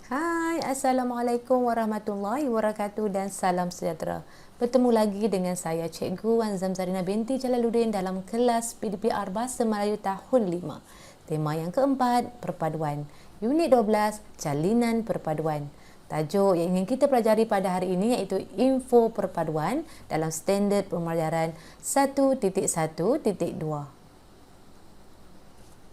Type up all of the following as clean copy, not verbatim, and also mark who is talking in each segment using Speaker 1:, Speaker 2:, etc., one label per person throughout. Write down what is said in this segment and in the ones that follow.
Speaker 1: Hai, Assalamualaikum warahmatullahi wabarakatuh dan salam sejahtera. Bertemu lagi dengan saya Cikgu Wan Zamzarina binti Jalaluddin dalam kelas PDPR Bahasa Melayu tahun 5. Tema yang keempat, perpaduan. Unit 12, jalinan perpaduan. Tajuk yang ingin kita pelajari pada hari ini iaitu info perpaduan dalam standard pembelajaran 1.1.2.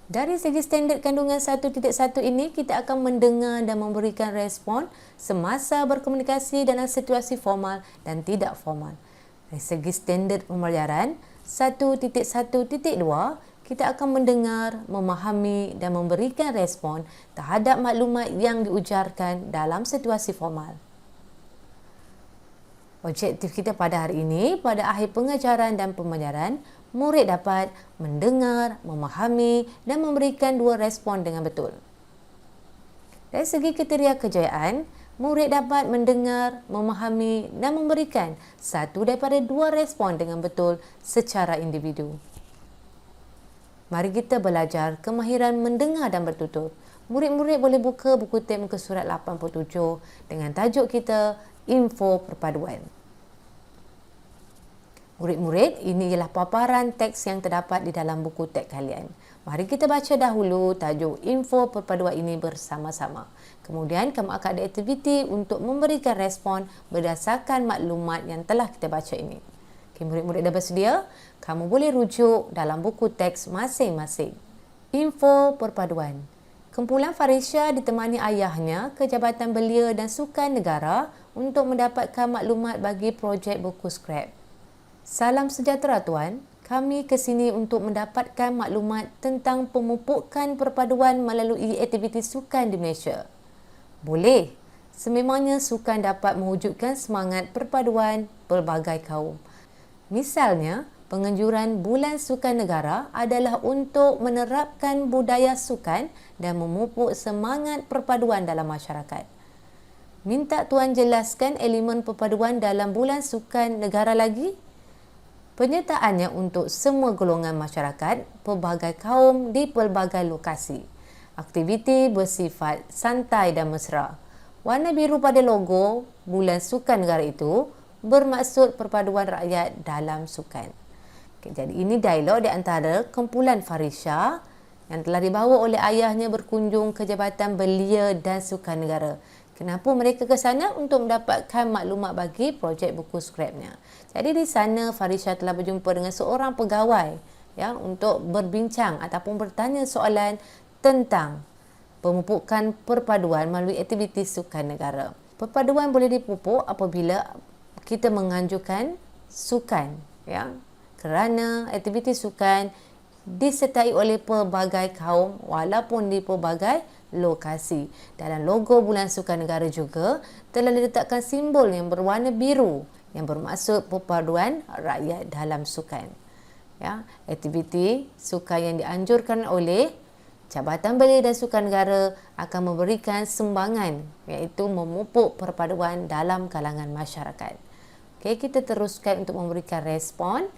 Speaker 1: Dari segi standard kandungan 1.1 ini, kita akan mendengar dan memberikan respon semasa berkomunikasi dalam situasi formal dan tidak formal. Dari segi standard pembelajaran 1.1.2, kita akan mendengar, memahami dan memberikan respon terhadap maklumat yang diujarkan dalam situasi formal. Objektif kita pada hari ini, pada akhir pengajaran dan pembelajaran, murid dapat mendengar, memahami dan memberikan dua respon dengan betul. Dari segi kriteria kejayaan, murid dapat mendengar, memahami dan memberikan satu daripada dua respon dengan betul secara individu. Mari kita belajar kemahiran mendengar dan bertutur. Murid-murid boleh buka buku teks muka surat 87 dengan tajuk kita Info Perpaduan. Murid-murid, ini ialah paparan teks yang terdapat di dalam buku teks kalian. Mari kita baca dahulu tajuk info perpaduan ini bersama-sama. Kemudian kamu akan ada aktiviti untuk memberikan respon berdasarkan maklumat yang telah kita baca ini. Okay, murid-murid dah bersedia? Kamu boleh rujuk dalam buku teks masing-masing. Info perpaduan. Kumpulan Farisha ditemani ayahnya ke Jabatan Belia dan Sukan Negara untuk mendapatkan maklumat bagi projek buku skrap. Salam sejahtera Tuan, kami ke sini untuk mendapatkan maklumat tentang pemupukan perpaduan melalui aktiviti sukan di Malaysia. Boleh, sememangnya sukan dapat mewujudkan semangat perpaduan pelbagai kaum. Misalnya, penganjuran Bulan Sukan Negara adalah untuk menerapkan budaya sukan dan memupuk semangat perpaduan dalam masyarakat. Minta Tuan jelaskan elemen perpaduan dalam Bulan Sukan Negara lagi? Penyertaannya untuk semua golongan masyarakat, pelbagai kaum di pelbagai lokasi. Aktiviti bersifat santai dan mesra. Warna biru pada logo Bulan Sukan Negara itu bermaksud perpaduan rakyat dalam sukan. Okay, jadi ini dialog di antara kumpulan Farisha yang telah dibawa oleh ayahnya berkunjung ke Jabatan Belia dan Sukan Negara. Kenapa mereka ke sana? Untuk mendapatkan maklumat bagi projek buku skrapnya. Jadi di sana Farisha telah berjumpa dengan seorang pegawai untuk berbincang ataupun bertanya soalan tentang pemupukan perpaduan melalui aktiviti sukan negara. Perpaduan boleh dipupuk apabila kita menganjurkan sukan, kerana aktiviti sukan disertai oleh pelbagai kaum walaupun di pelbagai lokasi. Dalam logo Bulan Sukan Negara juga telah diletakkan simbol yang berwarna biru yang bermaksud perpaduan rakyat dalam sukan. Aktiviti sukan yang dianjurkan oleh Jabatan Belia dan Sukan Negara akan memberikan sumbangan iaitu memupuk perpaduan dalam kalangan masyarakat. Okey, kita teruskan untuk memberikan respon.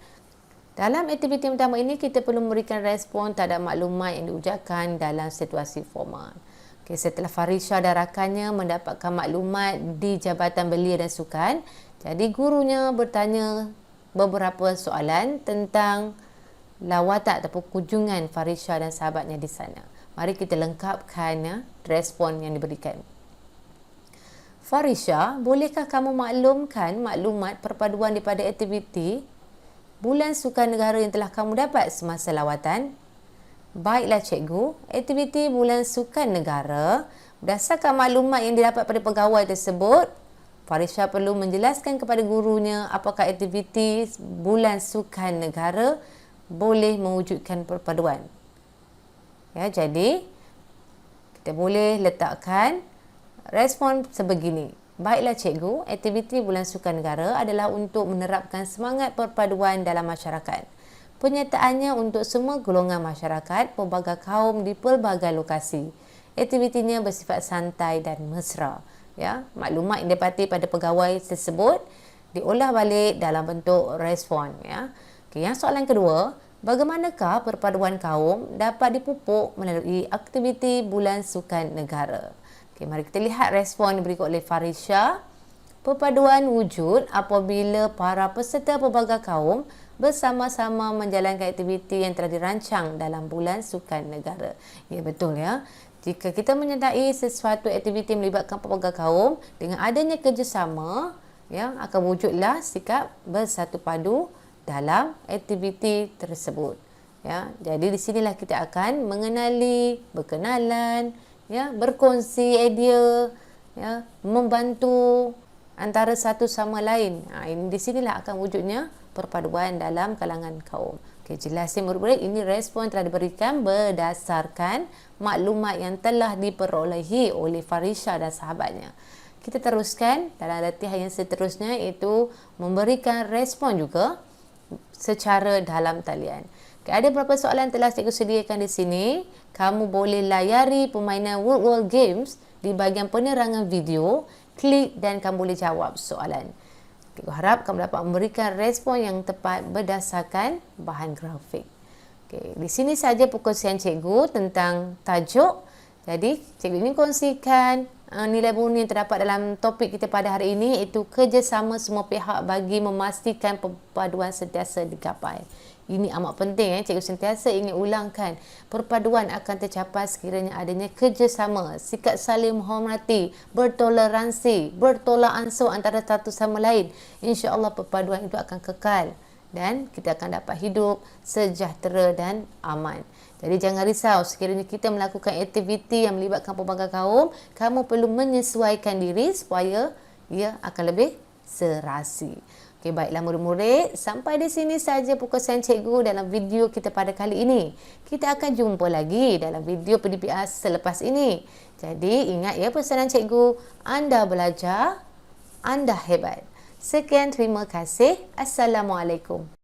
Speaker 1: Dalam aktiviti pertama ini, kita perlu memberikan respon terhadap maklumat yang diujarkan dalam situasi formal. Okay, setelah Farisha dan rakannya mendapatkan maklumat di Jabatan Belia dan Sukan, jadi gurunya bertanya beberapa soalan tentang lawatan ataupun kunjungan Farisha dan sahabatnya di sana. Mari kita lengkapkan respon yang diberikan. Farisha, bolehkah kamu maklumkan maklumat perpaduan daripada aktiviti Bulan Sukan Negara yang telah kamu dapat semasa lawatan? Baiklah cikgu, aktiviti Bulan Sukan Negara berdasarkan maklumat yang didapat pada pegawai tersebut, Farisha perlu menjelaskan kepada gurunya apakah aktiviti Bulan Sukan Negara boleh mewujudkan perpaduan. Jadi kita boleh letakkan respon sebegini. Baiklah cikgu, aktiviti Bulan Sukan Negara adalah untuk menerapkan semangat perpaduan dalam masyarakat. Penyertaannya untuk semua golongan masyarakat, pelbagai kaum di pelbagai lokasi. Aktivitinya bersifat santai dan mesra. Maklumat yang didapati pada pegawai tersebut diolah balik dalam bentuk respon. Okay, yang soalan kedua, bagaimanakah perpaduan kaum dapat dipupuk melalui aktiviti Bulan Sukan Negara? Okey, mari kita lihat respon yang diberikan oleh Farisha. Perpaduan wujud apabila para peserta pelbagai kaum bersama-sama menjalankan aktiviti yang telah dirancang dalam bulan sukan negara. Ya, betul ya. Jika kita menyertai sesuatu aktiviti yang melibatkan pelbagai kaum, dengan adanya kerjasama, ya, akan wujudlah sikap bersatu padu dalam aktiviti tersebut. Ya, jadi di sinilah kita akan mengenali, berkenalan, ya, berkongsi idea, ya, membantu antara satu sama lain. Di sinilah akan wujudnya perpaduan dalam kalangan kaum. Okey, jelas ya murid-murid, ini respon telah diberikan berdasarkan maklumat yang telah diperolehi oleh Farisha dan sahabatnya. Kita teruskan dalam latihan yang seterusnya, iaitu memberikan respon juga secara dalam talian. Okay, ada beberapa soalan telah cikgu sediakan di sini. Kamu boleh layari permainan World Games di bahagian penerangan video, klik dan kamu boleh jawab soalan. Cikgu harap kamu dapat memberikan respon yang tepat berdasarkan bahan grafik. Okay, di sini saja perkongsian cikgu tentang tajuk. Jadi, cikgu ingin kongsikan nilai bunyi yang terdapat dalam topik kita pada hari ini, iaitu kerjasama semua pihak bagi memastikan perpaduan sentiasa dicapai. Ini amat penting. Cikgu sentiasa ingin ulangkan, perpaduan akan tercapai sekiranya adanya kerjasama, sikap saling menghormati, bertoleransi, bertolak ansur antara satu sama lain. InsyaAllah perpaduan itu akan kekal dan kita akan dapat hidup sejahtera dan aman. Jadi jangan risau sekiranya kita melakukan aktiviti yang melibatkan pelbagai kaum, kamu perlu menyesuaikan diri supaya ia akan lebih serasi. Okey, baiklah murid-murid, sampai di sini saja perkongsian cikgu dalam video kita pada kali ini. Kita akan jumpa lagi dalam video PDPR selepas ini. Jadi ingat ya pesanan cikgu, anda belajar, anda hebat. Sekian, terima kasih. Assalamualaikum.